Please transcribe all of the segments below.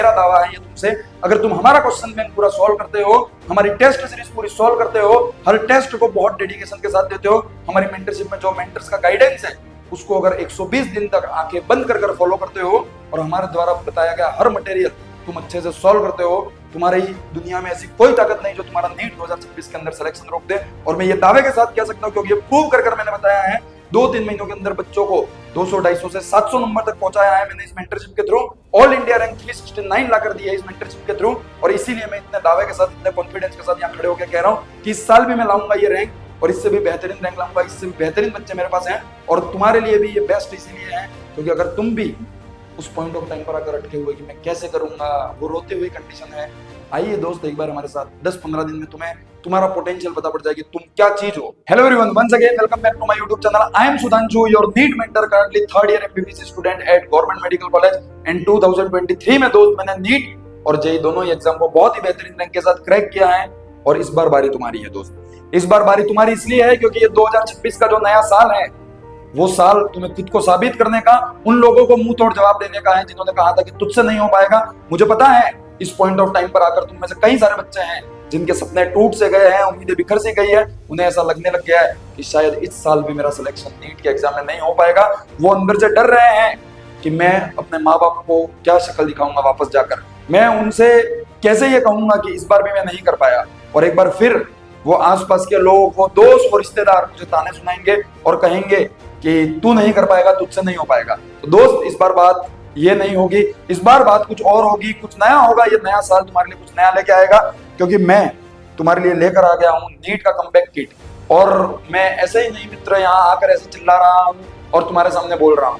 मेरा दावा है ये तुमसे, अगर तुम हमारा क्वेश्चन बैंक पूरा सॉल्व करते हो, हमारी टेस्ट सीरीज पूरी सॉल्व करते हो, हर टेस्ट को बहुत डेडिकेशन के साथ देते हो, हमारी मेंटरशिप में जो मेंटर्स का गाइडेंस है उसको अगर 120 दिन तक आंखें बंद कर फॉलो करते हो और हमारे द्वारा बताया गया हर मटेरियल तुम अच्छे से सॉल्व करते हो, तुम्हारी दुनिया में ऐसी कोई ताकत नहीं जो तुम्हारा नीट 2026 के अंदर सिलेक्शन रोक दे। और मैं ये दावे के साथ कह सकता हूँ क्योंकि ये प्रूव कर मैंने बताया है, 2-3 महीनों के अंदर बच्चों को 200-250 से 700 नंबर तक पहुंचाया है मैंने इस मेंटरशिप के थ्रू। ऑल इंडिया रैंक 369 ला कर दिया है इस मेंटरशिप के थ्रू। और इसीलिए मैं इतने दावे के साथ, इतने कॉन्फिडेंस के साथ यहाँ खड़े होकर कह रहा हूँ कि इस साल भी मैं लाऊंगा ये रैंक, और इससे भी बेहतरीन रैंक लाऊंगा, इससे भी बेहतरीन बच्चे मेरे पास हैं। और तुम्हारे लिए भी ये बेस्ट इसीलिए है क्योंकि अगर तुम भी उस पॉइंट ऑफ टाइम पर आकर अटके हुए कि मैं कैसे करूंगा, वो रोते हुए कंडीशन है, आइए दोस्त एक बार हमारे साथ 10-15 दिन में तुम्हें तुम्हारा पोटेंशियल पता पड़ जाएगी तुम क्या चीज हो। Hello everyone, once again welcome back to my YouTube channel. I am Sudhanshu, your NEET mentor, currently 3rd year MBBS student at government medical college. And 2023 में दोस्त मैंने नीट और जेईई दोनों ही एग्जाम को बहुत ही बेहतरीन रैंक के साथ क्रैक किया है। और इस बार बारी तुम्हारी है दोस्त। इस बार बारी तुम्हारी इसलिए है क्योंकि ये 2026 का जो नया साल है वो साल तुम्हें खुद को साबित करने का, उन लोगों को मुंह तोड़ जवाब देने का है जिन्होंने कहा था कि तुझसे नहीं हो पाएगा। मुझे पता है इस पॉइंट ऑफ टाइम पर आकर तुम में से कई सारे बच्चे हैं जिनके सपने टूट से गए हैं, उम्मीदें बिखर सी गई है, उन्हें ऐसा लगने लग गया है कि शायद इस साल भी मेरा सिलेक्शन नीट के एग्जाम में नहीं हो पाएगा। वो अंदर से डर रहे हैं कि मैं अपने माँ बाप को क्या शक्ल दिखाऊंगा वापस जाकर, मैं उनसे कैसे ये कहूंगा कि इस बार भी मैं नहीं कर पाया। और एक बार फिर वो आसपास के लोग, वो दोस्त, वो रिश्तेदार मुझे ताने सुनाएंगे और कहेंगे कि तू नहीं कर पाएगा, तुझसे नहीं हो पाएगा। तो दोस्त इस बार बात ये नहीं होगी, इस बार बात कुछ और होगी, कुछ नया होगा। ये नया साल तुम्हारे लिए कुछ नया लेके आएगा क्योंकि मैं तुम्हारे लिए लेकर आ गया हूँ नीट का कमबैक किट। और मैं ऐसे ही नहीं मित्र यहाँ आकर ऐसे चिल्ला रहा हूँ और तुम्हारे सामने बोल रहा हूँ,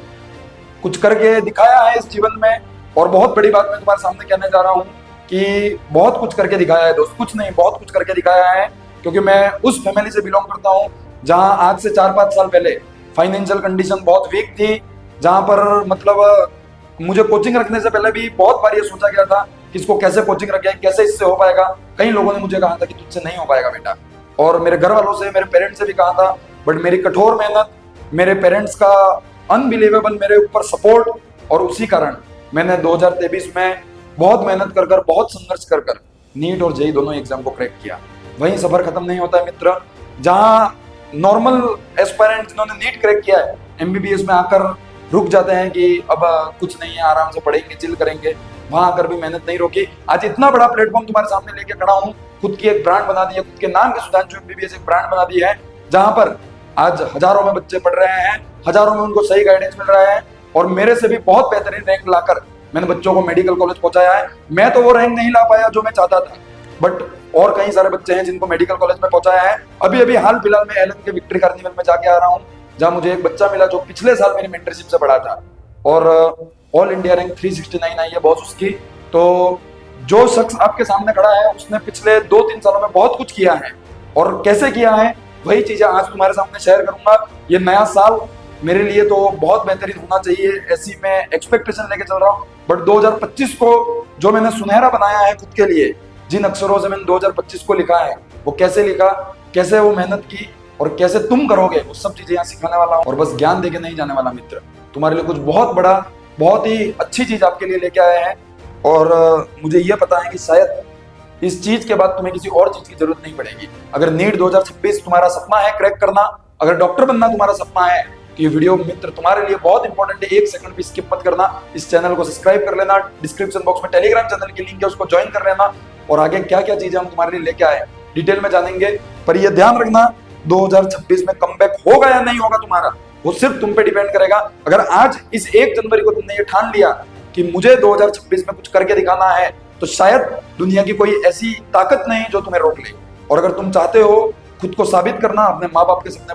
कुछ करके दिखाया है इस जीवन में। और बहुत बड़ी बात मैं तुम्हारे सामने कहने जा रहा हूँ कि बहुत कुछ करके दिखाया है दोस्त, कुछ नहीं बहुत कुछ करके दिखाया है। क्योंकि मैं उस फैमिली से बिलोंग करता हूँ जहाँ आज से 4-5 साल पहले फाइनेंशियल कंडीशन बहुत वीक थी, जहां पर मतलब मुझे कोचिंग रखने से पहले भी बहुत बार ये सोचा गया था कि इसको कैसे कोचिंग रखे, कैसे इससे हो पाएगा। कई लोगों ने मुझे कहा था कि तुझसे नहीं हो पाएगा बेटा, और मेरे घर वालों से, मेरे पेरेंट्स से भी कहा था। बट मेरी कठोर मेहनत, मेरे पेरेंट्स का अनबिलीवेबल मेरे ऊपर सपोर्ट, और उसी कारण मैंने 2023 में बहुत मेहनत कर बहुत संघर्ष कर नीट और जेईई दोनों एग्जाम को क्रैक किया। वहीं सफर खत्म नहीं होता है मित्र। जहाँ नॉर्मल एस्पायरेंट जिन्होंने नीट क्रैक किया है एमबीबीएस में आकर रुक जाते हैं कि अब कुछ नहीं है, आराम से पढ़ेंगे, चिल करेंगे, वहां आकर भी मेहनत नहीं रोकी। आज इतना बड़ा प्लेटफॉर्म तुम्हारे सामने लेके खड़ा हूँ, खुद की एक ब्रांड बना दी है, खुद के नाम के सुधांशु एमबीबीएस एक ब्रांड बना दी है, जहां पर आज हजारों में बच्चे पढ़ रहे हैं, हजारों में उनको सही गाइडेंस मिल रहा है। और मेरे से भी बहुत बेहतरीन रैंक लाकर मैंने बच्चों को मेडिकल कॉलेज पहुंचाया है। मैं तो वो रैंक नहीं ला पाया जो मैं चाहता था, बट और कई सारे बच्चे हैं जिनको मेडिकल कॉलेज में पहुंचाया है। अभी हाल फिलहाल में एलन के विक्ट्री कार्निवल में जाके आ रहा हूं, जहां मुझे एक बच्चा मिला जो पिछले साल मेरी मेंटरशिप से पढ़ा था और ऑल इंडिया रैंक 369 आई है बॉस उसकी। तो जो शख्स आपके सामने खड़ा है उसने पिछले 2-3 सालों में बहुत कुछ किया है, और कैसे किया है वही चीजें आज तुम्हारे सामने शेयर करूंगा। ये नया साल मेरे लिए तो बहुत बेहतरीन होना चाहिए, ऐसी मैं एक्सपेक्टेशन लेके चल रहा हूँ। बट 2025 को जो मैंने सुनहरा बनाया है खुद के लिए, जिन अक्षरों से मैंने 2025 को लिखा है, वो कैसे लिखा, कैसे वो मेहनत की और कैसे तुम करोगे, वो सब चीजें यहाँ सिखाने वाला हूँ। और बस ज्ञान देके नहीं जाने वाला मित्र, तुम्हारे लिए कुछ बहुत बड़ा, बहुत ही अच्छी चीज आपके लिए लेके आए हैं। और मुझे ये पता है कि शायद इस चीज के बाद तुम्हें किसी और चीज की जरूरत नहीं पड़ेगी। अगर नीट 2026 तुम्हारा सपना है क्रैक करना, अगर डॉक्टर बनना तुम्हारा सपना है, तो ये वीडियो मित्र तुम्हारे लिए बहुत इंपॉर्टेंट है। 1 सेकंड भी स्किप मत करना, इस चैनल को सब्सक्राइब कर लेना, डिस्क्रिप्शन बॉक्स में टेलीग्राम चैनल की लिंक है उसको ज्वाइन कर लेना। और आगे क्या क्या चीजें हम तुम्हारे लिए लेके आए डिटेल में जानेंगे। पर ये ध्यान रखना 2026 में कमबैक होगा या नहीं होगा तुम्हारा, वो सिर्फ तुम पे डिपेंड करेगा। अगर आज इस 1 जनवरी को तुमने ये ठान लिया कि मुझे 2026 में कुछ करके दिखाना है, तो शायद दुनिया की कोई ऐसी ताकत नहीं जो तुम्हें रोक ले। और अगर तुम चाहते हो खुद को साबित करना, अपने माँ बाप के सपने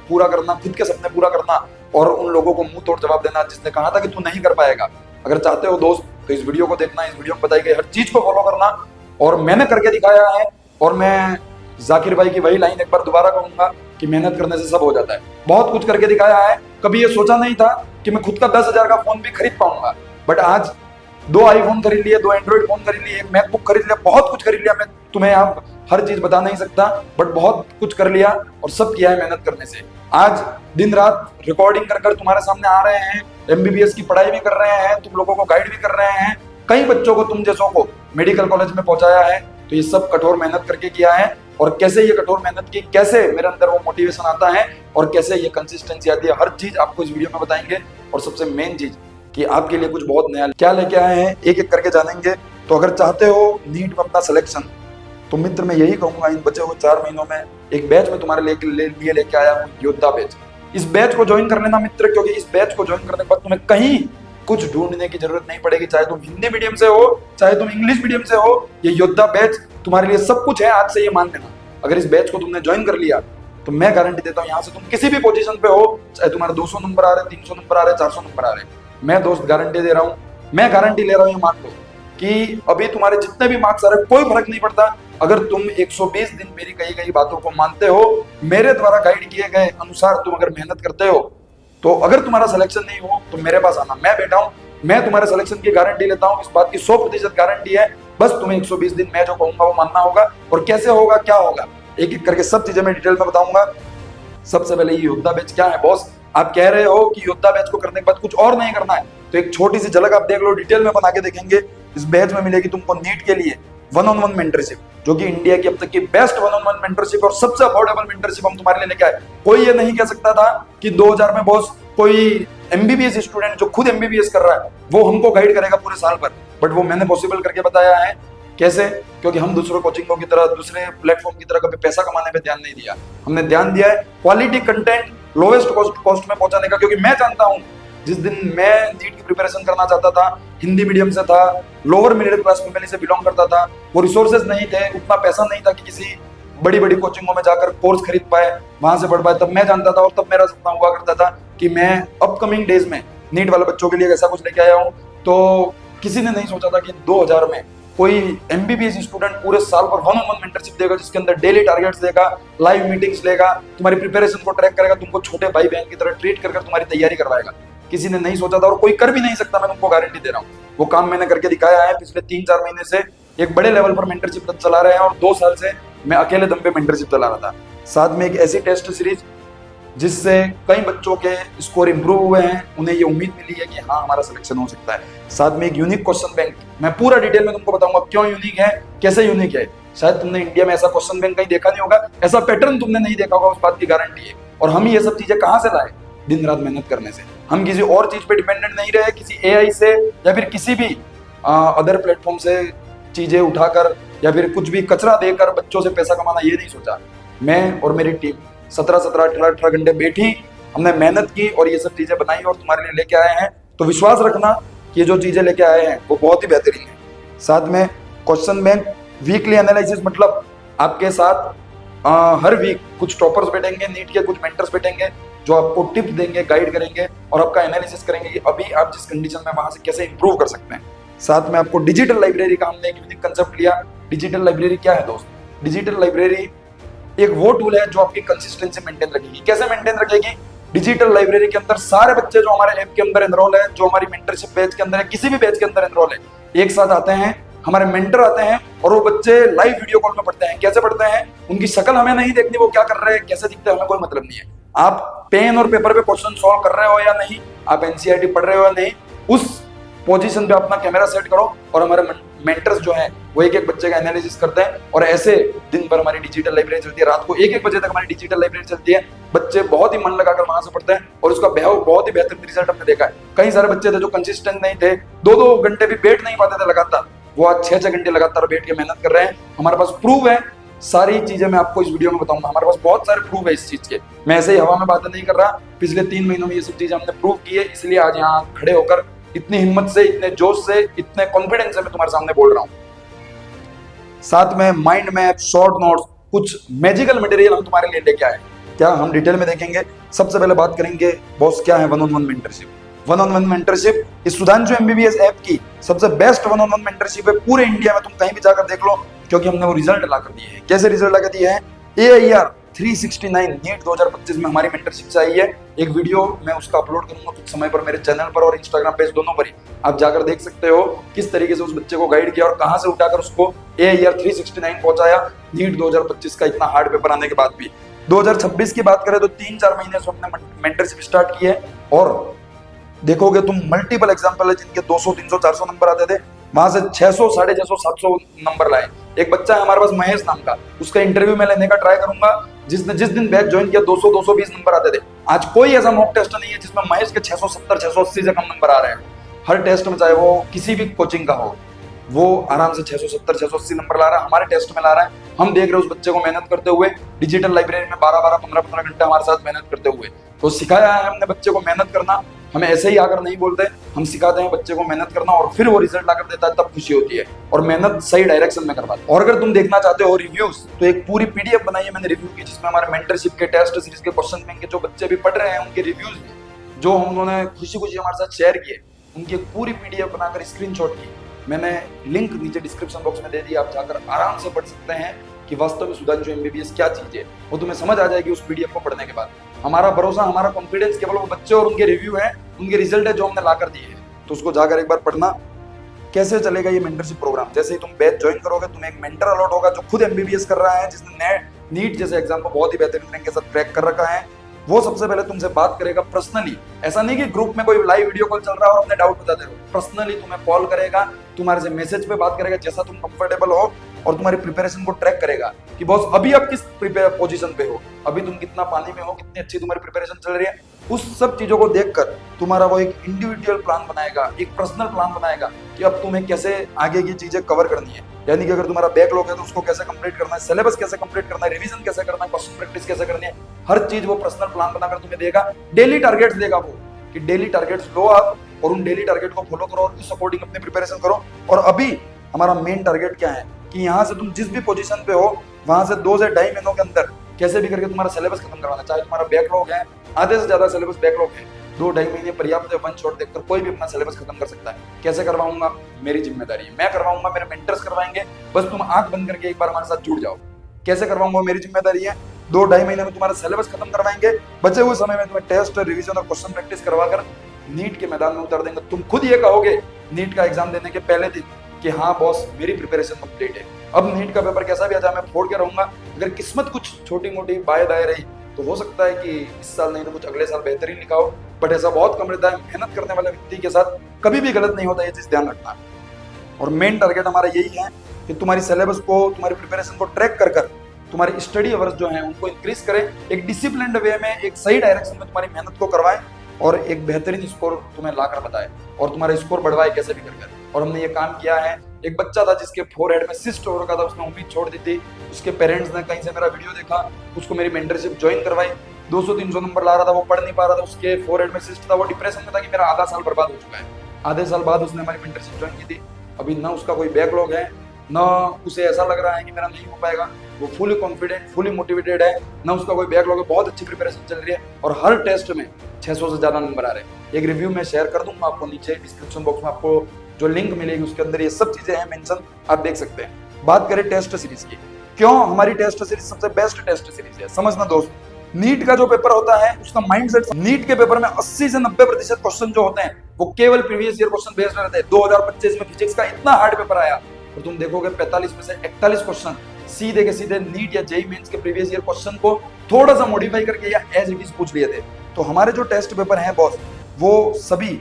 पूरा करना, खुद के सपने पूरा करना, और उन लोगों को मुंह तोड़ जवाब देना जिसने कहा था कि तू नहीं कर पाएगा, अगर चाहते हो दोस्त तो इस वीडियो को देखना, इस वीडियो में बताई गई हर चीज को फॉलो करना। और मैंने करके दिखाया है, और मैं जाकिर भाई की वही लाइन एक बार दोबारा कहूंगा कि मेहनत करने से सब हो जाता है। बहुत कुछ करके दिखाया है। कभी ये सोचा नहीं था कि मैं खुद का 10,000 का फोन भी खरीद पाऊंगा, बट आज 2 आईफोन खरीद लिए, 2 एंड्रॉइड फोन खरीद लिए, 1 मैकबुक खरीद लिया, बहुत कुछ खरीद लिया। मैं तुम्हें आप हर चीज बता नहीं सकता, बट बहुत कुछ कर लिया, और सब किया है मेहनत करने से। आज दिन रात रिकॉर्डिंग कर तुम्हारे सामने आ रहे हैं, एमबीबीएस की पढ़ाई भी कर रहे हैं, तुम लोगों को गाइड भी कर रहे हैं, कई बच्चों को, तुम जैसों को मेडिकल कॉलेज में पहुंचाया है। तो ये सब कठोर मेहनत करके किया है। और कैसे ये कठोर मेहनत की, कैसे मेरे अंदर वो मोटिवेशन आता है और कैसे ये कंसिस्टेंसी आती है, हर चीज आपको इस वीडियो में बताएंगे। और सबसे मेन चीज कि आपके लिए कुछ बहुत नया क्या लेके आए हैं, एक एक करके जानेंगे। तो अगर चाहते हो नीट में अपना सिलेक्शन, तो मित्र मैं यही कहूंगा, इन बचे हुए 4 महीनों में एक बैच में तुम्हारे लिए लेके आया हूँ, योद्धा बैच। इस बैच को ज्वाइन कर लेना मित्र, क्योंकि इस बैच को ज्वाइन करने के बाद तुम्हें कहीं कुछ ढूंढने की जरूरत नहीं पड़ेगी। चाहे तुम हिंदी मीडियम से हो, चाहे तुम इंग्लिश मीडियम से हो, ये योद्धा बैच तुम्हारे लिए सब कुछ है। आज से ये मान लेना, अगर इस बैच को तुमने ज्वाइन कर लिया तो मैं गारंटी देता हूँ, यहाँ से तुम किसी भी पोजीशन पे हो, चाहे तुम्हारे 200 नंबर आ रहे, 300 नंबर आ रहे, 400 नंबर आ रहे, मैं दोस्त गारंटी दे रहा हूँ, मैं गारंटी ले रहा हूँ, ये मान लो कि अभी तुम्हारे जितने भी मार्क्स आ रहे, कोई फर्क नहीं पड़ता। अगर तुम 120 दिन मेरी कही गई बातों को मानते हो, मेरे द्वारा गाइड किए गए अनुसार तुम अगर मेहनत करते हो, तो अगर तुम्हारा सिलेक्शन नहीं हो तो मेरे पास आना, मैं बैठा हूं, मैं तुम्हारे सिलेक्शन की गारंटी लेता हूं। इस बात की 100% गारंटी है। बस तुम्हें 120 दिन मैं जो कहूंगा वो मानना होगा। और कैसे होगा, क्या होगा, एक एक करके सब चीजें मैं डिटेल में बताऊंगा। सबसे पहले ये योद्धा बैच क्या है। बॉस आप कह रहे हो कि योद्धा बैच को करने के बाद कुछ और नहीं करना है, तो एक छोटी सी झलक आप देख लो, डिटेल में बना के देखेंगे। इस बैच में मिलेगी तुमको नीट के लिए 1-on-1 मेंटरशिप, जो कि इंडिया की अब तक की बेस्ट 1-on-1 मेंटरशिप और सबसे अफोर्डेबल मेंटरशिप हम तुम्हारे लिए लेके आए। कोई ये नहीं कह सकता था कि 2000 में बॉस कोई एमबीबीएस स्टूडेंट जो खुद एमबीबीएस कर रहा है वो हमको गाइड करेगा पूरे साल भर, बट वो मैंने पॉसिबल करके बताया है। कैसे? क्योंकि हम दूसरों कोचिंगों की तरह, दूसरे प्लेटफॉर्म की तरह कभी पैसा कमाने पे ध्यान नहीं दिया। हमने ध्यान दिया है क्वालिटी कंटेंट लोएस्ट कॉस्ट में पहुंचाने का, क्योंकि मैं जानता हूं जिस दिन मैं नीट की प्रिपरेशन करना चाहता था, हिंदी मीडियम से था, लोअर मिडिल क्लास फैमिली से बिलोंग करता था, वो रिसोर्सेज नहीं थे, उतना पैसा नहीं था कि किसी बड़ी बड़ी कोचिंगों में जाकर कोर्स खरीद पाए, वहां से पढ़ पाए। तब मैं जानता था और तब मेरा सपना हुआ करता था कि मैं अपकमिंग डेज में नीट वाले बच्चों के लिए ऐसा कुछ लेके आया हूँ। तो किसी ने नहीं सोचा था कि 2000 में कोई एमबीबीएस स्टूडेंट पूरे साल पर 1-on-1 मेंटरशिप देगा, जिसके अंदर डेली टारगेट्स देगा, लाइव मीटिंग्स लेगा, तुम्हारी प्रिपरेशन को ट्रैक करेगा, तुमको छोटे भाई बहन की तरह ट्रीट कर तुम्हारी तैयारी करवाएगा। किसी ने नहीं सोचा था और कोई कर भी नहीं सकता, मैं तुमको गारंटी दे रहा हूँ। वो काम मैंने करके दिखाया है। पिछले 3-4 महीने से एक बड़े लेवल पर मेंटरशिप चला रहे हैं और 2 साल से मैं अकेले दम पे मेंटरशिप चला रहा था। साथ में एक ऐसी टेस्ट सीरीज जिससे कई बच्चों के स्कोर इंप्रूव हुए हैं, उन्हें ये उम्मीद मिली है कि हाँ हमारा सिलेक्शन हो सकता है। साथ में एक यूनिक क्वेश्चन बैंक, मैं पूरा डिटेल में तुमको बताऊंगा क्यों यूनिक है, कैसे यूनिक है। शायद तुमने इंडिया में ऐसा क्वेश्चन बैंक कहीं देखा नहीं होगा, ऐसा पैटर्न तुमने नहीं देखा होगा, उस बात की गारंटी है। और हम ये सब चीजें कहाँ से लाए? दिन रात मेहनत करने से। हम किसी और चीज पे डिपेंडेंट नहीं रहे, किसी एआई से या फिर किसी भी अदर प्लेटफॉर्म से चीजें उठाकर या फिर कुछ भी कचरा देकर बच्चों से पैसा कमाना, ये नहीं सोचा। मैं और मेरी टीम 17-17, 18-18 घंटे बैठी, हमने मेहनत की और ये सब चीजें बनाई और तुम्हारे लिए लेके आए हैं। तो विश्वास रखना कि ये जो चीजें लेके आए हैं वो बहुत ही बेहतरीन है। साथ में क्वेश्चन बैंक, वीकली एनालिसिस, मतलब आपके साथ हर वीक कुछ टॉपर्स बैठेंगे नीट के, कुछ मेंटर्स बैठेंगे जो आपको टिप्स देंगे, गाइड करेंगे और आपका एनालिसिस करेंगे कि अभी आप जिस कंडीशन में वहां से कैसे इंप्रूव कर सकते हैं। साथ में आपको डिजिटल लाइब्रेरी का हमने एक यूनिक कंसेप्ट लिया। डिजिटल लाइब्रेरी क्या है दोस्त? डिजिटल लाइब्रेरी एक वो टूल है जो आपकी कंसिस्टेंसी मेंटेन रखेगी। कैसे मेंटेन रखेगी? डिजिटल लाइब्रेरी के अंदर सारे बच्चे जो हमारे ऐप के अंदर एनरोल है, जो हमारी मेंटरशिप बैच के अंदर है, किसी भी बैच के अंदर एनरोल है, एक साथ आते हैं, हमारे मेंटर आते हैं और वो बच्चे लाइव वीडियो कॉल में पढ़ते हैं। कैसे पढ़ते हैं? उनकी शक्ल हमें नहीं देखनी, वो क्या कर रहे हैं, कैसे दिखते हैं, हमें कोई मतलब नहीं है। आप पेन और पेपर पे क्वेश्चन सॉल्व कर रहे हो या नहीं, आप एनसीईआरटी पढ़ रहे हो या नहीं, उस पोजीशन पे अपना कैमरा सेट करो और हमारे मेंटर्स जो हैं वो एक एक बच्चे का एनालिसिस करते हैं। और ऐसे दिन भर हमारी डिजिटल लाइब्रेरी चलती है, रात को 1-1 बजे तक हमारी डिजिटल लाइब्रेरी चलती है। बच्चे बहुत ही मन लगाकर वहां से पढ़ते हैं और उसका बहुत ही बेहतरीन रिजल्ट हमने देखा है। कई सारे बच्चे थे जो कंसिस्टेंट नहीं थे, 2-2 घंटे भी बैठ नहीं पाते थे लगातार, वो आज 6-6 घंटे लगातार बैठ के मेहनत कर रहे हैं। हमारे पास प्रूफ है, सारी चीजें मैं आपको इस वीडियो में बताऊंगा। हमारे पास बहुत सारे प्रूफ है इस चीज के, मैं ऐसे ही हवा में बातें नहीं कर रहा। पिछले 3 महीनों में ये सब चीजें हमने प्रूव की है, इसलिए आज यहाँ खड़े होकर इतनी हिम्मत से, इतने जोश से, इतने कॉन्फिडेंस से मैं तुम्हारे सामने बोल रहा हूँ। साथ में माइंड मैप, शॉर्ट नोट्स, कुछ मैजिकल मटेरियल हम तुम्हारे लिए लेके आए। क्या हम डिटेल में देखेंगे। सबसे पहले बात करेंगे बॉस क्या है 1-on-1 मेंटरशिप। 1-on-1 मेंटरशिप इस सुधांशु एमबीबीएस ऐप की सबसे बेस्ट 1-on-1 मेंटरशिप है पूरे इंडिया में। तुम कहीं भी जाकर देख लो, क्योंकि हमने वो रिजल्ट ला कर दिए हैं। कैसे रिजल्ट ला कर दिए हैं? AIR 369 नीट 2025 में हमारी मेंटरशिप से आई है। एक वीडियो मैं उसका अपलोड करूंगा कुछ समय पर मेरे चैनल पर और इंस्टाग्राम पेज दोनों पर ही, आप जाकर देख सकते हो किस तरीके से उस बच्चे को गाइड किया और कहां से उठाकर उसको AIR 369 पहुंचाया नीट 2025 का इतना हार्ड पेपर आने के बाद भी। 2026 की बात करें तो 3-4 महीने से हमने मेंटरशिप स्टार्ट की है और देखोगे तुम मल्टीपल एग्जाम्पल है जिनके 200, 300, 400 नंबर आते थे, वहां से 600, 650, 700 नंबर लाए। एक बच्चा है हमारे पास महेश नाम का, उसका इंटरव्यू में लेने का ट्राई करूंगा। जिस दिन बैच ज्वाइन किया 200, 220 नंबर आते थे। आज कोई ऐसा मॉक टेस्ट नहीं है जिसमें महेश के 670, 680 से कम नंबर आ रहे हैं। हर टेस्ट में, चाहे वो किसी भी कोचिंग का हो, वो आराम से 670, 680 नंबर ला रहा है, हमारे टेस्ट में ला रहा है। हम देख रहे हैं उस बच्चे को मेहनत करते हुए, डिजिटल लाइब्रेरी में 12-12, 15-15 घंटे हमारे साथ मेहनत करते हुए। तो सिखाया है हमने बच्चे को मेहनत करना। हमें ऐसे ही आकर नहीं बोलते, हम सिखाते हैं बच्चे को मेहनत करना, और फिर वो रिजल्ट आकर देता है, तब खुशी होती है। और मेहनत सही डायरेक्शन में करवाते हैं। और अगर तुम देखना चाहते हो रिव्यूज, तो एक पूरी पीडीएफ बनाई है मैंने रिव्यू की, जिसमें हमारे मेंटरशिप के टेस्ट सीरीज के क्वेश्चन बैंक के जो बच्चे भी पढ़ रहे हैं उनके रिव्यूज जो उन्होंने खुशी खुशी हमारे साथ शेयर किए, उनकी एक पूरी पीडीएफ बनाकर स्क्रीनशॉट की। मैंने लिंक नीचे डिस्क्रिप्शन बॉक्स में दे दिया, आप जाकर आराम से पढ़ सकते हैं कि वास्तव में सुधांशु एमबीबीएस क्या चीज है। वो तुम्हें समझ आ जाएगी उस पीडीएफ को पढ़ने के बाद। हमारा भरोसा, हमारा कॉन्फिडेंस केवल वो बच्चे और उनके रिव्यू है, उनके रिजल्ट है जो हमने लाकर दिए हैं। तो उसको जाकर एक बार पढ़ना। कैसे चलेगा ये मेंटरशिप प्रोग्राम? जैसे ही तुम बैच ज्वाइन करोगे, तुम्हें एक मेंटर अलॉट होगा जो खुद एमबीबीएस कर रहा है, जिसने नीट जैसे एग्जाम को बहुत ही बेहतरीन रैंक के साथ क्रैक कर रखा है। वो सबसे पहले तुमसे बात करेगा पर्सनली। ऐसा नहीं कि ग्रुप में कोई लाइव वीडियो कॉल चल रहा है और अपने डाउट बताते रहो। पर्सनली तुम्हें कॉल करेगा, तुम्हारे से मैसेज पे बात करेगा, जैसा तुम कंफर्टेबल हो, और तुम्हारी प्रिपरेशन को ट्रैक करेगा कि बॉस अभी आप किस पोजीशन पे हो, अभी तुम कितना पानी में हो, कितनी अच्छी तुम्हारी प्रिपरेशन चल रही है। उस सब चीजों को देखकर तुम्हारा वो एक इंडिविजुअल प्लान बनाएगा, एक पर्सनल प्लान बनाएगा कि अब तुम्हें कैसे आगे की चीजें कवर करनी है। यानी कि अगर तुम्हारा बैकलॉग है तो उसको कैसे कंप्लीट करना है, सिलेबस कैसे कंप्लीट करना है, रिवीजन कैसे करना है, क्वेश्चन प्रैक्टिस कैसे करनी है, हर चीज वो पर्सनल प्लान बनाकर तुम्हें देगा। डेली टारगेट्स देगा वो, कि डेली टारगेट्स लो आप, और उन डेली टारगेट को फॉलो करो और उस अकॉर्डिंग अपनी प्रिपरेशन करो। और अभी हमारा मेन टारगेट क्या है कि यहाँ से तुम जिस भी पोजीशन पे हो, वहां से 2 से 2.5 महीनों के अंदर कैसे भी करके तुम्हारा सिलेबस खत्म करवाना। चाहे तुम्हारा बैकलॉग है, आधे से ज्यादा सिलेबस बैकलॉग है, 2-2.5 महीने पर्याप्त है। वन शॉट देखकर कोई भी अपना सिलेबस खत्म कर सकता है। कैसे करवाऊंगा? मेरी जिम्मेदारी है, मैं करवाऊंगा, मेरे मेंटर्स करवाएंगे। बस तुम आंख बंद करके एक बार हमारे साथ जुड़ जाओ। कैसे करवाऊंगा? मेरी जिम्मेदारी है। 2-2.5 महीने में तुम्हारा सिलेबस खत्म करवाएंगे। बचे हुए समय में तुम्हें टेस्ट, रिवीजन और क्वेश्चन प्रैक्टिस करवाकर नीट के मैदान में उतार देंगे। तुम खुद ये कहोगे नीट का एग्जाम देने के पहले दिन कि हाँ बॉस, मेरी प्रिपरेशन कंप्लीट है। अब नीट का पेपर कैसा भी आ जाए, मैं फोड़ के रहूंगा। अगर किस्मत कुछ छोटी मोटी बाय दाए रही तो हो सकता है कि इस साल नहीं तो कुछ अगले साल बेहतरीन लिखा हो, बट ऐसा बहुत कम रहता है। मेहनत करने वाले व्यक्ति के साथ कभी भी गलत नहीं होता, ये चीज ध्यान रखना। और मेन टारगेट हमारा यही है कि तुम्हारी सिलेबस को, तुम्हारी प्रिपरेशन को ट्रैक कर तुम्हारी स्टडी अवर्स जो हैं उनको इंक्रीज करें, एक डिसिप्लिन्ड वे में, एक सही डायरेक्शन में तुम्हारी मेहनत को करवाएं, और एक बेहतरीन स्कोर तुम्हें लाकर बताए, और तुम्हारा स्कोर बढ़वाए कैसे भी कर। और हमने ये काम किया है। एक बच्चा था जिसके फोरहेड में सिस्ट हो रखा था, उसने उम्मीद छोड़ दी थी। उसके पेरेंट्स ने कहीं से मेरा वीडियो देखा, उसको मेरी मेंटरशिप ज्वाइन करवाई। 200-300 नंबर ला रहा था, वो पढ़ नहीं पा रहा था, उसके फोरहेड में सिस्ट था, वो डिप्रेशन में था कि मेरा आधा साल बर्बाद हो चुका है। आधे साल बाद उसने हमारी मेंटरशिप ज्वाइन की थी। अभी ना उसका कोई बैकलॉग है, ना उसे ऐसा लग रहा है कि मेरा नहीं हो पाएगा। वो फुली कॉन्फिडेंट, फुली मोटिवेटेड है, ना उसका कोई बैकलॉग है, बहुत अच्छी प्रिपरेशन चल रही है, और हर टेस्ट में 600 से ज्यादा नंबर आ रहे हैं। एक रिव्यू में शेयर कर दूंगा आपको, नीचे डिस्क्रिप्शन बॉक्स में आपको जो लिंक मिलेगी उसके अंदर ये सब चीजें हैं मेंशन, आप देख सकते हैं। बात करें टेस्ट सीरीज की, क्यों हमारी टेस्ट सीरीज सबसे बेस्ट टेस्ट सीरीज है? समझना दोस्त, नीट का जो पेपर होता है उसका माइंडसेट, नीट के पेपर में 80 से 90% क्वेश्चन जो होते हैं वो केवल प्रीवियस ईयर क्वेश्चन बेस्ड रहते हैं। 2025 में फिजिक्स का इतना हार्ड पेपर आया, और तुम देखोगे 45 में से 41 क्वेश्चन सीधे के सीधे नीट या जेईई मेंस के प्रीवियस ईयर क्वेश्चन को थोड़ा सा मॉडिफाई करके या एज इट इज पूछ लिए थे। तो हमारे जो टेस्ट पेपर हैं बॉस, वो सभी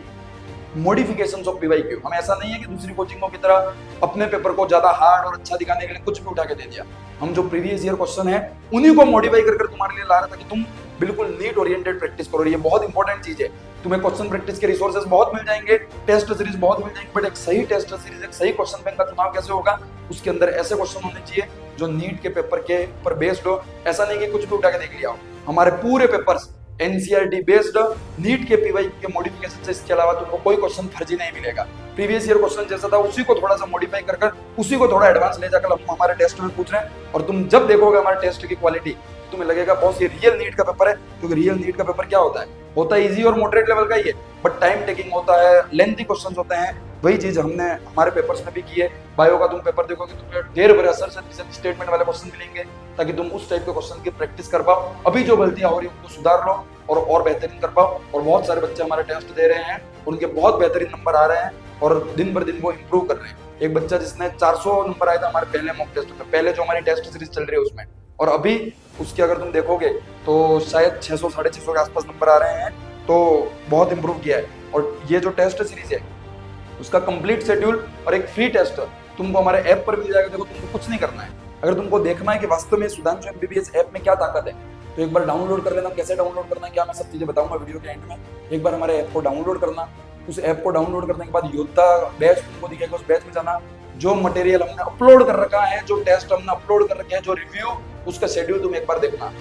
मॉडिफिकेशंस ऑफ पीवाईक्यू। हम ऐसा नहीं है कि दूसरी कोचिंगों की तरह अपने पेपर को ज्यादा हार्ड और अच्छा दिखाने के लिए कुछ भी उठा के दे दिया। हम जो प्रीवियस ईयर क्वेश्चन है उन्हीं को मॉडिफाई कर तुम्हारे लिए ला रहा था कि तुम बिल्कुल नीट ओरिएंटेड प्रैक्टिस करो। ये बहुत इंपॉर्टेंट चीज है। तुम्हें क्वेश्चन प्रैक्टिस के रिसोर्सेज बहुत मिल जाएंगे, टेस्ट सीरीज बहुत मिल जाएंगे, बट एक सही टेस्ट सीरीज, एक सही क्वेश्चन बैंक का चुनाव कैसे होगा? उसके अंदर ऐसे क्वेश्चन होने चाहिए जो नीट के पेपर के ऊपर बेस्ड हो। ऐसा नहीं कि कुछ भी उठा के देख लिया हो। हमारे पूरे पेपर्स एनसीईआरटी बेस्ड, नीट के पीवाई के मॉडिफिकेशन से इसके अलावा तुमको कोई क्वेश्चन फर्जी नहीं मिलेगा। प्रीवियस ईयर क्वेश्चन जैसा था उसी को थोड़ा सा मॉडिफाई कर उसी को थोड़ा एडवांस ले जाकर हम हमारे टेस्ट में पूछ रहे हैं। और तुम जब देखोगे हमारे टेस्ट की क्वालिटी, तुम्हें लगेगा बॉस ये रियल नीट का पेपर है। क्योंकि रियल नीट का पेपर क्या होता है इजी और मॉडरेट लेवल का ही है, बट टाइम टेकिंग होता है, लेंथी क्वेश्चंस होते हैं। वही चीज हमने हमारे पेपर्स में भी की है। बायो का तुम पेपर देखोगे तुम्हें ढेर भरे असर्शन स्टेटमेंट वाले क्वेश्चन मिलेंगे, ताकि तुम उस टाइप के क्वेश्चन की प्रैक्टिस कर पाओ। अभी जो गलतियां हो रही है उनको सुधार लो और बेहतरीन कर पाओ। और बहुत सारे बच्चे हमारे टेस्ट दे रहे हैं, उनके बहुत बेहतरीन नंबर आ रहे हैं, और दिन भर दिन वो इंप्रूव कर रहे हैं। एक बच्चा जिसने 400 नंबर आया था हमारे पहले मॉक टेस्ट में, पहले जो हमारी टेस्ट सीरीज चल रही है उसमें, और अभी उसके अगर तुम देखोगे तो शायद 600, 650 के आसपास नंबर आ रहे हैं। तो बहुत इंप्रूव किया है। और ये जो टेस्ट सीरीज है उसका कंप्लीट शेड्यूल और एक फ्री टेस्ट तुमको हमारे ऐप पर मिल जाएगा। देखो तुमको कुछ नहीं करना है, अगर तुमको देखना है कि वास्तव में सुधांशु एमबीबीएस ऐप में क्या ताकत है तो एक बार डाउनलोड कर लेना। कैसे डाउनलोड करना है क्या मैं सब चीजें बताऊंगा वीडियो के एंड में। एक बार हमारे ऐप को डाउनलोड करना, उस ऐप को डाउनलोड करने के बाद योद्धा बैच तुमको दिखेगा, उस बैच में जाना। जो मटेरियल हमने अपलोड कर रखा है, जो टेस्ट हमने अपलोड कर रखे हैं, जो रिव्यू, उसका शेड्यूल तुम एक बार देखना,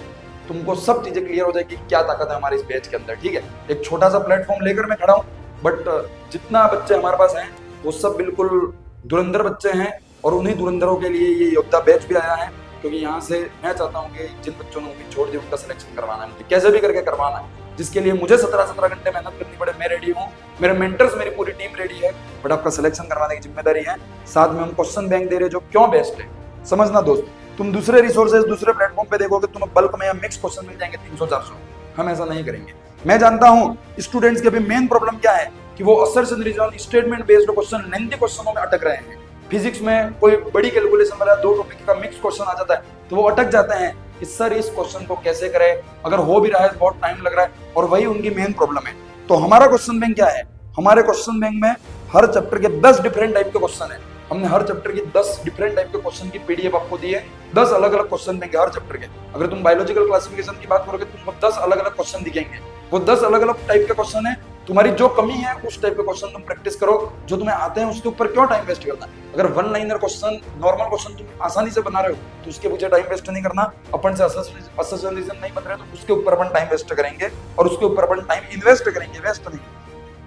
तुमको सब चीजें क्लियर हो जाएगी क्या ताकत है हमारे इस बैच के अंदर। ठीक है, एक छोटा सा प्लेटफॉर्म लेकर मैं खड़ा हूँ, बट जितना बच्चे हमारे पास हैं वो सब बिल्कुल धुरंधर बच्चे हैं और उन्हीं धुरंधरों के लिए ये योद्धा बैच भी आया है, क्योंकि यहाँ से मैं चाहता हूँ कि जिन बच्चों ने भी छोड़ दिया उनका सिलेक्शन करवाना है, कैसे भी करके करवाना है, जिसके लिए मुझे 17 घंटे मेहनत करनी पड़े, मैं रेडी हूँ, मेरे मेंटर्स, मेरी पूरी टीम रेडी है, बट आपका सिलेक्शन करवाने की जिम्मेदारी है। साथ में हम क्वेश्चन बैंक दे रहे हैं जो क्यों बेस्ट है, समझना दोस्त। तुम दूसरे रिसोर्सेज दूसरे प्लेटफॉर्म पे देखोगे तुम्हें बल्क में या मिक्स क्वेश्चन मिल जाएंगे 300-400, हम ऐसा नहीं करेंगे। मैं जानता हूँ स्टूडेंट्स के अभी मेन प्रॉब्लम क्या है कि वो assertion reason statement based question, lengthy क्वेश्चनों में अटक रहे हैं। फिजिक्स में कोई बड़ी कैलकुलेशन वाला 2 टॉपिक का मिक्स क्वेश्चन आ जाता है तो वो अटक जाते हैं कि सर इस क्वेश्चन को कैसे करें, अगर हो भी रहा है तो बहुत टाइम लग रहा है, और वही उनकी मेन प्रॉब्लम है। तो हमारा क्वेश्चन बैंक क्या है, हमारे क्वेश्चन बैंक में हर चैप्टर के 10 डिफरेंट टाइप के क्वेश्चन है। हमने हर चैप्टर की 10 डिफरेंट टाइप के क्वेश्चन की पीडीएफ आपको दी है, 10 अलग अलग क्वेश्चन देंगे हर चैप्टर के। अगर तुम बायोलॉजिकल क्लासिफिकेशन की बात करोगे तुमको 10 अलग अलग क्वेश्चन दिखेंगे, वो 10 अलग अलग टाइप के क्वेश्चन है। तुम्हारी जो कमी है उस टाइप के क्वेश्चन तुम प्रैक्टिस करो, जो तुम्हें आते हैं उसके ऊपर क्यों टाइम वेस्ट करना। अगर one liner question, normal question तुम आसानी से बना रहे हो तो उसके पीछे टाइम वेस्ट नहीं करना। अपन से असर्शन रीजन नहीं बन रहे तो उसके ऊपर अपन टाइम वेस्ट करेंगे और उसके ऊपर अपन टाइम इन्वेस्ट करेंगे, वेस्ट नहीं।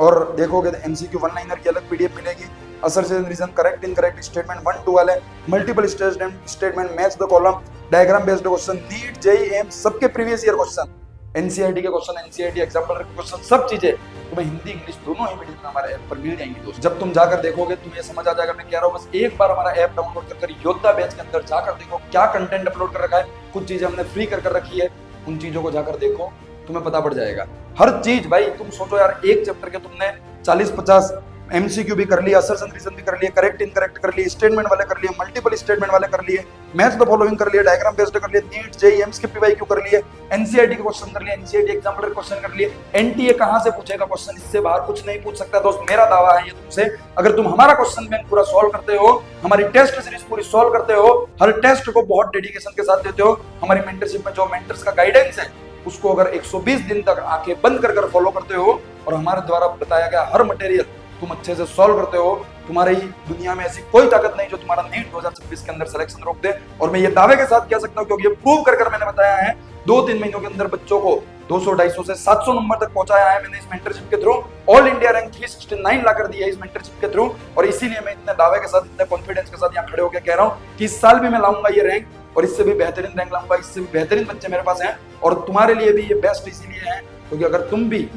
और देखोगे तो एमसीक्यू वन लाइनर की अलग पीडीएफ मिलेगी, assertion reason, correct incorrect statement 1 2 वाले, multiple statement, match the column, diagram based question, NEET JEE AIIMS सबके प्रीवियस ईयर क्वेश्चन, एनसीईआरटी के क्वेश्चन, एनसीईआरटी एग्जाम्पल के क्वेश्चन, सब चीजें तुम्हें हिंदी इंग्लिश दोनों ही मीडियम में हमारे ऐप पर मिल जाएंगी दोस्त। जब तुम जाकर देखोगे तुम्हें समझ आ जाएगा मैं कह रहा हूँ। बस एक बार हमारा ऐप डाउनलोड कर योद्धा बैच के अंदर जाकर देखो क्या कंटेंट अपलोड कर रखा है, कुछ चीजें हमने फ्री कर रखी है, उन चीजों को जाकर देखो, तुम्हें पता पड़ जाएगा हर चीज। भाई तुम सोचो यार, एक चैप्टर के तुमने 40-50 एमसीक्यू भी कर लिया, असर्शन रीजन भी कर लिए, करेक्ट इनकरेक्ट कर लिए, स्टेटमेंट वाले कर लिए, मल्टीपल स्टेटमेंट वाले कर लिए, मैच द फॉलोइंग कर लिए, डायग्राम बेस्ड कर लिए, नीट जेईई एम्स के पीवाईक्यू कर लिए, एनसीईआरटी के क्वेश्चन कर लिए, एनसीईआरटी एग्जाम्पल के क्वेश्चन कर लिए। एनटीए कहां से पूछेगा क्वेश्चन, इससे बाहर कुछ नहीं पूछ सकता दोस्त, मेरा दावा है ये तुमसे। अगर तुम हमारा क्वेश्चन बैंक पूरा सॉल्व करते हो, हमारी टेस्ट सीरीज पूरी सॉल्व करते हो, हर टेस्ट को बहुत डेडिकेशन के साथ देते हो, हमारी मेंटरशिप में जो मेंटर्स का गाइडेंस है उसको अगर 120 दिन तक आंखें बंद कर फॉलो करते हो और हमारे द्वारा बताया गया हर मटेरियल तुम अच्छे से सॉल्व करते हो, तुम्हारी दुनिया में ऐसी कोई ताकत नहीं जो तुम्हारा नीट 2026 के अंदर सिलेक्शन रोक दे। और मैं ये दावे के साथ कह सकता हूँ क्योंकि ये प्रूव कर मैंने बताया है, 2-3 महीनों के अंदर बच्चों को 200-250 से 700 नंबर तक पहुंचाया है मैंने इस मेंटरशिप के थ्रू। ऑल इंडिया रैंक 369 ला कर दिया है इस मेंटरशिप के थ्रू, और इसीलिए मैं इतने दावे के साथ, इतने कॉन्फिडेंस के साथ यहाँ खड़े होकर कह रहा हूँ कि इस साल भी मैं लाऊंगा ये रैंक, और इससे भी बेहतरीन रैंक लाऊंगा, इससे भी बेहतरीन बच्चे मेरे पास हैं। और तुम्हारे लिए भी ये बेस्ट इसीलिए है क्योंकि अगर तुम भी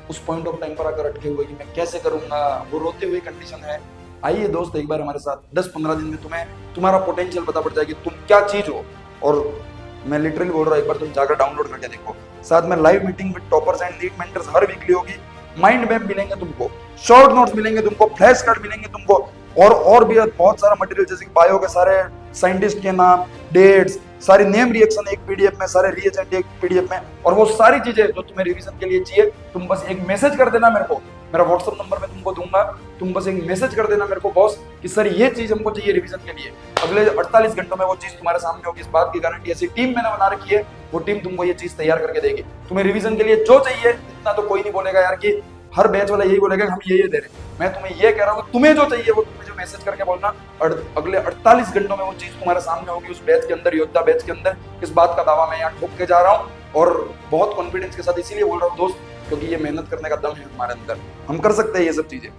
उस पॉइंट ऑफ टाइम पर अगर अटके हुए कि मैं कैसे करूंगा, वो रोते हुए कंडीशन है, आइए दोस्त एक बार हमारे साथ 10-15 दिन में तुम्हें तुम्हारा पोटेंशियल पता पड़ जाएगी, तुम क्या चीज हो। और मैं लिटरली बोल रहा हूँ, एक बार तुम जाकर डाउनलोड करके देखो। साथ में live meeting with toppers and lead mentors her weekly होगी, माइंड मैप मिलेंगे तुमको, शॉर्ट नोट्स मिलेंगे तुमको, फ्लैश कार्ड मिलेंगे तुमको, और भी बहुत सारा मटेरियल, जैसे कि बायो के सारे साइंटिस्ट के नाम, डेट्स, सारी नेम रिएक्शन एक पीडीएफ में, सारे रिएजेंट एक पीडीएफ में, और वो सारी चीजें जो तुम्हें रिवीजन के लिए चाहिए, तुम बस एक मैसेज कर देना मेरे को, मेरा व्हाट्सएप नंबर मैं तुमको दूंगा, तुम बस एक मैसेज कर देना मेरे को बॉस कि सर ये चीज हमको चाहिए रिवीजन के लिए। अगले 48 घंटों में वो चीज तुम्हारे सामने होगी, इस बात की गारंटी। ऐसी टीम मैंने बना रखी है, वो टीम तुमको ये चीज तैयार करके देगी। तुम्हें रिवीजन के लिए जो चाहिए इतना तो कोई नहीं बोलेगा यार कि हर बैच वाला यही बोलेगा हम ये दे रहे हैं। मैं तुम्हें ये कह रहा हूँ तुम्हें जो चाहिए वो तुम्हें जो मैसेज करके बोलना, और अगले 48 घंटों में वो चीज तुम्हारे सामने होगी उस बैच के अंदर, योद्धा बैच के अंदर। इस बात का दावा मैं यहाँ ठोक के जा रहा हूँ और बहुत कॉन्फिडेंस के साथ इसीलिए बोल रहा हूँ दोस्त, क्योंकि ये मेहनत करने का दम है हमारे अंदर, हम कर सकते हैं ये सब चीजें।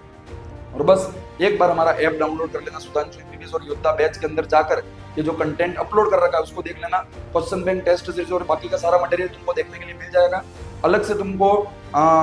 और बस एक बार हमारा ऐप डाउनलोड कर लेना, सुधांशु एमबीबीएस और योद्धा बैच के अंदर जाकर ये जो कंटेंट अपलोड कर रखा है उसको देख लेना। क्वेश्चन बैंक, टेस्ट सीरीज और बाकी का सारा मटेरियल तुमको देखने के लिए मिल जाएगा। अलग से तुमको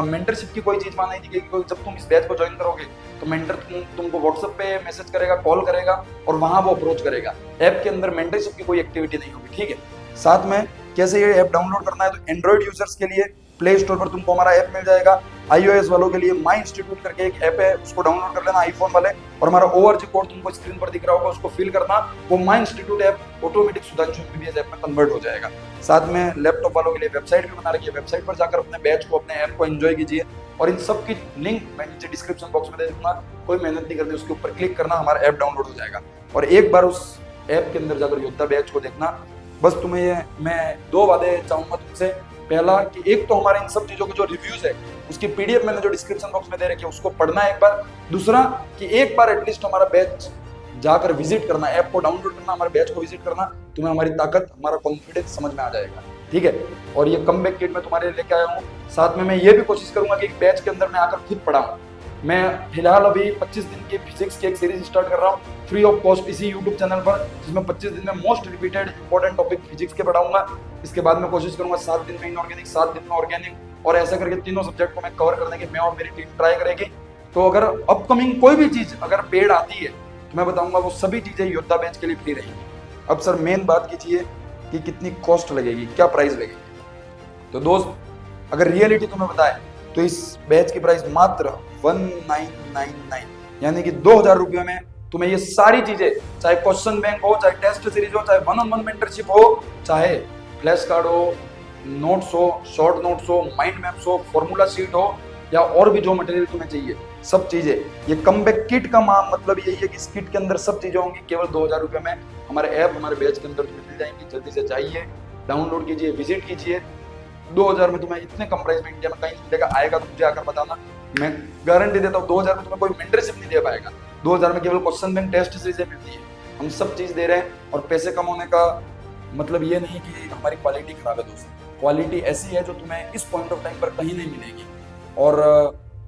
मेंटरशिप की कोई चीज मान नहीं दिखेगी, क्योंकि जब तुम इस बैच को ज्वाइन करोगे तो मेंटर तुमको व्हाट्सएप पे मैसेज करेगा, कॉल करेगा और वहां वो अप्रोच करेगा। ऐप के अंदर मेंटरशिप की कोई एक्टिविटी नहीं होगी, ठीक है। साथ में कैसे ये ऐप डाउनलोड करना है, तो एंड्रॉइड यूजर्स के लिए प्ले स्टोर पर तुमको हमारा ऐप मिल जाएगा। iOS वालों के लिए माई इंस्टीट्यूट करके एक ऐप है, उसको डाउनलोड कर लेना आईफोन वाले, और हमारा ORG कोड तुमको स्क्रीन पर दिख रहा होगा, उसको फिल करना, वो my institute app automatic Sudhanshu MBBS app में कन्वर्ट हो जाएगा। साथ में लैपटॉप वालों के लिए वेबसाइट भी बना रखी है, वेबसाइट पर जाकर अपने बैच को, अपने ऐप को एंजॉय कीजिए। और इन सब की लिंक मैं नीचे डिस्क्रिप्शन बॉक्स में दे दूंगा। कोई मेहनत नहीं करनी, उसके ऊपर क्लिक करना, हमारा ऐप डाउनलोड हो जाएगा और एक बार उस ऐप के अंदर जाकर योद्धा बैच को देखना। बस तुम्हें मैं 2 वादे चाहूंगा तुमसे। पहला कि एक तो हमारे इन सब चीजों के जो रिव्यूज है उसकी पीडीएफ मैंने जो डिस्क्रिप्शन बॉक्स में दे रखी है उसको पढ़ना है एक बार। दूसरा कि एक बार एटलीस्ट हमारा बैच जाकर विजिट करना, ऐप को डाउनलोड करना, हमारे बैच को विजिट करना, तुम्हें हमारी ताकत, हमारा कॉन्फिडेंस समझ में आ जाएगा, ठीक है। और ये कम बैक किट मैं तुम्हारे लेके आया हूँ। साथ में मैं ये भी कोशिश करूंगा कि एक बैच के अंदर मैं आकर खुद पढ़ाऊँ। मैं फिलहाल अभी 25 दिन की फिजिक्स की एक सीरीज स्टार्ट कर रहा हूँ फ्री ऑफ कॉस्ट इसी यूट्यूब चैनल पर, जिसमें 25 दिन में most repeated important topic physics के पढ़ाऊंगा। इसके बाद मैं कोशिश करूंगा 7 दिन में इनऑर्गेनिक, 7 दिन में ऑर्गेनिक, और ऐसा करके तीनों सब्जेक्ट को मैं कवर करने की मैं और मेरी टीम ट्राई करेगी। तो अगर अपकमिंग कोई भी चीज अगर पेड आती है तो मैं बताऊंगा वो सभी चीजें योद्धा बैच के लिए फ्री रहेंगी। अब सर मेन बात कीजिए कि कितनी कॉस्ट लगेगी, क्या प्राइस लगेगी। तो दोस्त अगर रियलिटी तुम्हें बताए तो इस बैच की प्राइस मात्र 1999 यानी कि 2000 रुपये में तुम्हें ये सारी चीजें, चाहे क्वेश्चन बैंक हो, चाहे टेस्ट सीरीज हो, चाहे 1-on-1 मेंटरशिप हो, चाहे फ्लैश कार्ड हो, नोट्स हो, शॉर्ट नोट्स हो, माइंड मैप्स हो, फॉर्मूला शीट हो, या और भी जो मटेरियल तुम्हें चाहिए सब चीजें, ये कमबैक किट का मतलब यही है कि इस किट के अंदर सब चीजें होंगी केवल 2000 रुपये में। हमारे ऐप, हमारे बैच के अंदर तुम्हें मिल जाएंगी। जल्दी से जाइए, डाउनलोड कीजिए, विजिट कीजिए। 2000 में तुम्हें इतने कम प्राइस में इंडिया में कहीं नहीं मिलेगा। आएगा तो मुझे आकर बताना, मैं गारंटी देता हूँ 2000 में तुम्हें कोई मेंटरशिप नहीं दे पाएगा। 2000 में केवल क्वेश्चन बैंक, टेस्ट सीरीजें मिलती है। हम सब चीज दे रहे हैं और पैसे कम होने का मतलब ये नहीं कि हमारी क्वालिटी खराब है दोस्तों। क्वालिटी ऐसी है जो तुम्हें इस पॉइंट ऑफ टाइम पर कहीं नहीं मिलेगी। और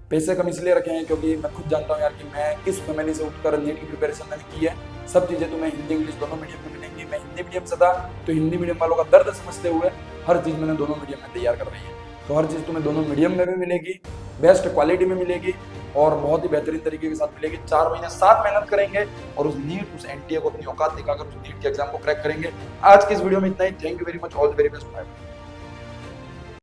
पैसे कम इसलिए रखे हैं क्योंकि मैं खुद जानता हूँ यार कि मैं किस फैमिली से उठकर नीट की प्रिपरेशन मैंने की है। सब चीज़ें तुम्हें हिंदी इंग्लिश दोनों मीडियम में मिलेंगी। मैं हिंदी मीडियम से था तो हिंदी मीडियम वालों का दर्द समझते हुए हर चीज़ मैंने दोनों मीडियम में तैयार कर रही है। तो हर चीज़ तुम्हें दोनों मीडियम में भी मिलेगी, बेस्ट क्वालिटी में मिलेगी और बहुत ही बेहतरीन तरीके के साथ मिलेगी। 4 महीने 7 मेहनत करेंगे और उस नीट, उस एनटीए को अपनी औकात दिखाकर उस नीट के एग्जाम को क्रैक करेंगे। आज की इस वीडियो में इतना ही। Thank you very much, all the very best.